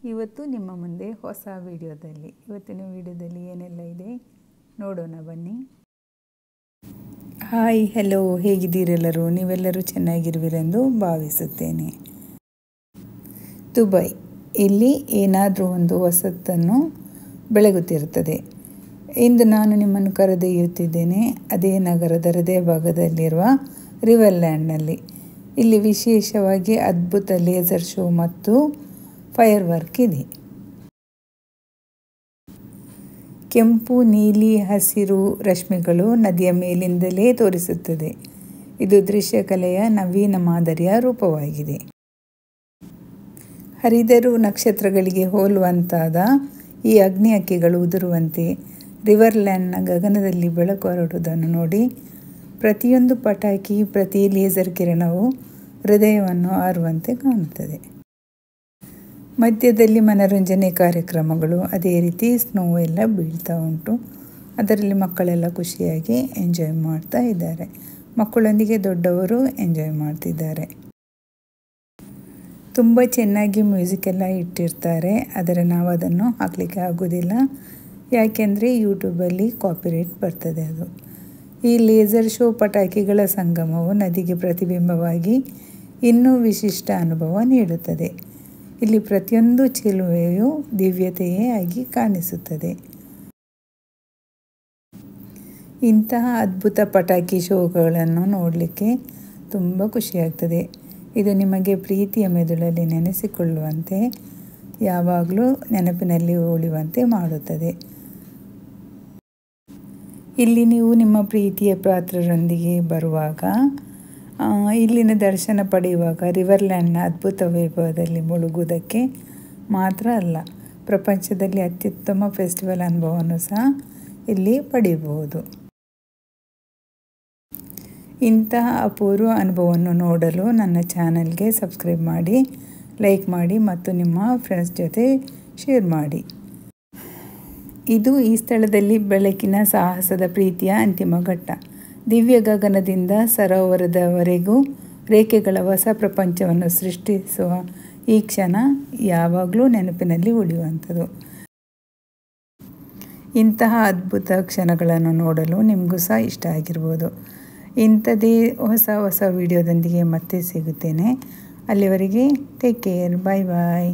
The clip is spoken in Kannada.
ಇವತ್ತು ನಿಮ್ಮ ಮುಂದೆ ಹೊಸ ವಿಡಿಯೋದಲ್ಲಿ ಇವತ್ತಿನ ವಿಡಿಯೋದಲ್ಲಿ ಏನೆಲ್ಲ ಇದೆ ನೋಡೋಣ ಬನ್ನಿ. ಹಾಯ್ ಹೆಲೋ, ಹೇಗಿದ್ದೀರೆಲ್ಲರೂ? ನೀವೆಲ್ಲರೂ ಚೆನ್ನಾಗಿರುವಿರೆಂದು ಭಾವಿಸುತ್ತೇನೆ. ದುಬೈ, ಇಲ್ಲಿ ಏನಾದರೂ ಒಂದು ಹೊಸತನ್ನು ಬೆಳಗುತ್ತಿರುತ್ತದೆ. ಇಂದು ನಾನು ನಿಮ್ಮನ್ನು ಕರೆದೊಯ್ಯುತ್ತಿದ್ದೇನೆ ಅದೇ ನಗರದ ಹೃದಯ ಭಾಗದಲ್ಲಿರುವ ರಿವರ್ಲ್ಯಾಂಡ್ನಲ್ಲಿ. ಇಲ್ಲಿ ವಿಶೇಷವಾಗಿ ಅದ್ಭುತ ಲೇಸರ್ ಶೋ ಮತ್ತು ಫೈರ್ ವರ್ಕ್ ಇದೆ. ಕೆಂಪು, ನೀಲಿ, ಹಸಿರು ರಶ್ಮಿಗಳು ನದಿಯ ಮೇಲಿಂದಲೇ ತೋರಿಸುತ್ತದೆ. ಇದು ದೃಶ್ಯಕಲೆಯ ನವೀನ ಮಾದರಿಯ ರೂಪವಾಗಿದೆ. ಹರಿದರೂ ನಕ್ಷತ್ರಗಳಿಗೆ ಹೋಲುವಂತಾದ ಈ ಅಗ್ನಿ ಹಕ್ಕಿಗಳು ಉದುರುವಂತೆ ರಿವರ್ಲ್ಯಾಂಡ್ನ ಗಗನದಲ್ಲಿ ಬೆಳಕು ಹರಡುವುದನ್ನು ನೋಡಿ ಪ್ರತಿಯೊಂದು ಪಟಾಕಿ, ಪ್ರತಿ ಲೇಸರ್ ಕಿರಣವು ಹೃದಯವನ್ನು ಆರುವಂತೆ ಕಾಣುತ್ತದೆ. ಮಧ್ಯದಲ್ಲಿ ಮನರಂಜನೆ ಕಾರ್ಯಕ್ರಮಗಳು, ಅದೇ ರೀತಿ ಸ್ನೋ ಎಲ್ಲ ಬೀಳ್ತಾ ಉಂಟು. ಅದರಲ್ಲಿ ಮಕ್ಕಳೆಲ್ಲ ಖುಷಿಯಾಗಿ ಎಂಜಾಯ್ ಮಾಡ್ತಾ ಇದ್ದಾರೆ. ಮಕ್ಕಳೊಂದಿಗೆ ದೊಡ್ಡವರು ಎಂಜಾಯ್ ಮಾಡ್ತಿದ್ದಾರೆ. ತುಂಬ ಚೆನ್ನಾಗಿ ಮ್ಯೂಸಿಕ್ ಎಲ್ಲ ಇಟ್ಟಿರ್ತಾರೆ, ಆದರೆ ನಾವು ಅದನ್ನು ಹಾಕಲಿಕ್ಕೆ ಆಗೋದಿಲ್ಲ. ಯಾಕೆಂದರೆ ಯೂಟ್ಯೂಬಲ್ಲಿ ಕಾಪಿರೈಟ್ ಬರ್ತದೆ. ಅದು ಈ ಲೇಸರ್ ಶೋ ಪಟಾಕಿಗಳ ಸಂಗಮವು ನದಿಗೆ ಪ್ರತಿಬಿಂಬವಾಗಿ ಇನ್ನೂ ವಿಶಿಷ್ಟ ಅನುಭವ ನೀಡುತ್ತದೆ. ಇಲ್ಲಿ ಪ್ರತಿಯೊಂದು ಚೆಲುವೆಯೂ ದಿವ್ಯತೆಯೇ ಆಗಿ ಕಾಣಿಸುತ್ತದೆ. ಇಂತಹ ಅದ್ಭುತ ಪಟಾಕಿ ಶೋಗಳನ್ನು ನೋಡಲಿಕ್ಕೆ ತುಂಬ ಖುಷಿಯಾಗ್ತದೆ. ಇದು ನಿಮಗೆ ಪ್ರೀತಿಯ ಮೆದುಳಲ್ಲಿ ನೆನೆಸಿಕೊಳ್ಳುವಂತೆ, ಯಾವಾಗಲೂ ನೆನಪಿನಲ್ಲಿ ಉಳಿಯುವಂತೆ ಮಾಡುತ್ತದೆ. ಇಲ್ಲಿ ನೀವು ನಿಮ್ಮ ಪ್ರೀತಿಯ ಪಾತ್ರರೊಂದಿಗೆ ಬರುವಾಗ, ಇಲ್ಲಿನ ದರ್ಶನ ಪಡೆಯುವಾಗ ರಿವರ್ಲ್ಯಾಂಡ್ನ ಅದ್ಭುತ ವೈಭವದಲ್ಲಿ ಮುಳುಗುವುದಕ್ಕೆ ಮಾತ್ರ ಅಲ್ಲ, ಪ್ರಪಂಚದಲ್ಲಿ ಅತ್ಯುತ್ತಮ ಫೆಸ್ಟಿವಲ್ ಅನುಭವವನ್ನು ಸಹ ಇಲ್ಲಿ ಪಡೆಯಬಹುದು. ಇಂತಹ ಅಪೂರ್ವ ಅನುಭವವನ್ನು ನೋಡಲು ನನ್ನ ಚಾನಲ್ಗೆ ಸಬ್ಸ್ಕ್ರೈಬ್ ಮಾಡಿ, ಲೈಕ್ ಮಾಡಿ ಮತ್ತು ನಿಮ್ಮ ಫ್ರೆಂಡ್ಸ್ ಜೊತೆ ಶೇರ್ ಮಾಡಿ. ಇದು ಈ ಸ್ಥಳದಲ್ಲಿ ಬೆಳಕಿನ ಸಾಹಸದ ಪ್ರೀತಿಯ ಅಂತಿಮ ಘಟ್ಟ. ದಿವ್ಯ ಗಗನದಿಂದ ಸರೋವರದವರೆಗೂ ರೇಖೆಗಳ ಹೊಸ ಪ್ರಪಂಚವನ್ನು ಸೃಷ್ಟಿಸುವ ಈ ಕ್ಷಣ ಯಾವಾಗಲೂ ನೆನಪಿನಲ್ಲಿ ಉಳಿಯುವಂಥದ್ದು. ಇಂತಹ ಅದ್ಭುತ ಕ್ಷಣಗಳನ್ನು ನೋಡಲು ನಿಮಗೂ ಸಹ ಇಷ್ಟ ಆಗಿರ್ಬೋದು. ಇಂಥದ್ದೇ ಹೊಸ ವಿಡಿಯೋದೊಂದಿಗೆ ಮತ್ತೆ ಸಿಗುತ್ತೇನೆ. ಅಲ್ಲಿವರೆಗೆ ಟೇಕ್ ಕೇರ್, ಬಾಯ್ ಬಾಯ್.